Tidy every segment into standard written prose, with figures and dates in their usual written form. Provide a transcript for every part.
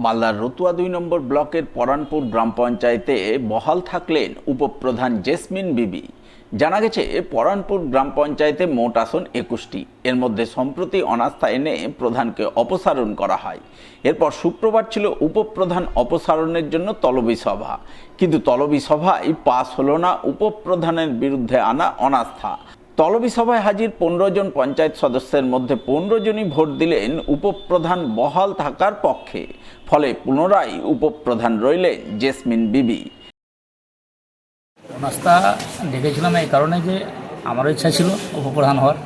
মালদার রতুয়া ২ নম্বর ব্লকের পরানপুর গ্রাম পঞ্চায়েতে বহাল থাকলেন উপপ্রধান জেসমিন বিবি। জানা গেছে, পরানপুর গ্রাম পঞ্চায়েতে মোট আসন ২১টি। এর মধ্যে সম্প্রতি অনাস্থা এনে প্রধানকে অপসারণ করা হয়। এরপর শুক্রবার ছিল উপপ্রধান অপসারণের জন্য তলবি সভা, কিন্তু তলবি সভায় পাস হলো না উপপ্রধানের বিরুদ্ধে আনা অনাস্থা। তলবি সভায় হাজির ১৫ জন পঞ্চায়েত সদস্যের মধ্যে ১৫ জনই ভোট দিলেন উপপ্রধান বহাল থাকার পক্ষে। ফলে পুনরায় উপপ্রধান রইলেন জেসমিন বিবি। অনাস্থা ডেকেছিলাম এই কারণে যে আমারও ইচ্ছা ছিল উপপ্রধান হওয়ার।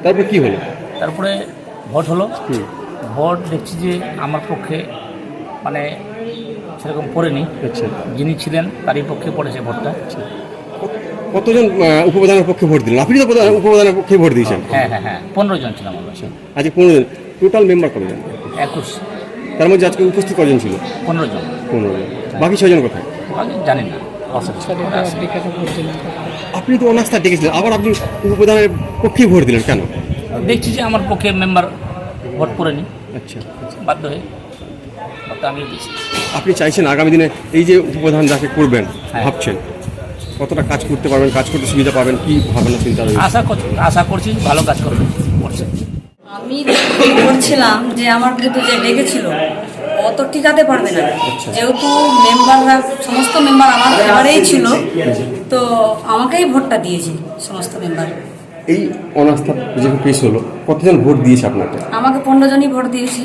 তারপরে কি হলো? তারপরে ভোট হলো। ভোট দেখছি যে আমার পক্ষে মানে সেরকম পড়েনি। আচ্ছা, যিনি ছিলেন তারই পক্ষে পড়েছে ভোটটা। কতজন উপপ্রধানের পক্ষে ভোট দিলেন? আপনি তো উপপ্রধানের পক্ষে ভোট দিয়েছেন। হ্যাঁ হ্যাঁ হ্যাঁ ১৫ জন ছিলাম আমরা। আজকে 15 জন, টোটাল মেম্বার কতজন? ২১। তার মধ্যে আজকে উপস্থিত কজন ছিল? ১৫ জন। 15 জন। বাকি 6 জন কোথায়? আমি জানি না। আপনি তো অনাস্থা ডেকেছিলেন, আবার আপনি উপপ্রধানের পক্ষেই ভোট দিলেন কেন? দেখছি যে আমার পক্ষে মেম্বার ভোট পড়েনি, আচ্ছা, বাধ্য হয়ে ভোটটা আমি দিয়েছি। আপনি চাইছেন আগামী দিনে এই যে উপপ্রধান যাকে করবেন হ্যাঁ। ভাবছেন কতটা কাজ করতে পারবেন, কাজ করতে সুবিধা পাবেন, কি ভাবনা চিন্তা রয়েছে? আশা করছি ভালো কাজ করবে। আমি করছিলাম যে আমার বিরুদ্ধে যে লেগেছিল ও তো টিকাতে পারবে না, যেহেতু মেম্বাররা সমস্ত মেম্বার আমার ফেভারেই ছিল, তো আমাকেই ভোটটা দিয়েছে সমস্ত মেম্বার। এই অনাস্থা যেহেতু পেশ হলো, কতজন ভোট দিয়েছে আপনাকে? আমাকে ১৫ জনই ভোট দিয়েছি।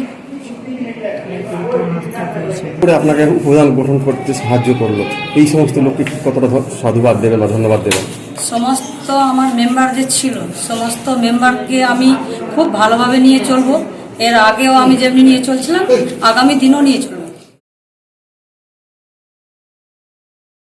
করে আপনাকে উপপ্রধান গঠন করতে সাহায্য করলো, এই সমস্ত লোককে কতটা সাধুবাদ দেবেন বা ধন্যবাদ দেবেন? সমস্ত আমার মেম্বার যে ছিল সমস্ত মেম্বারকে আমি খুব ভালোভাবে নিয়ে চলবো। এর আগেও আমি যেমনি নিয়ে চলছিলাম, আগামী দিনও নিয়ে চলবো।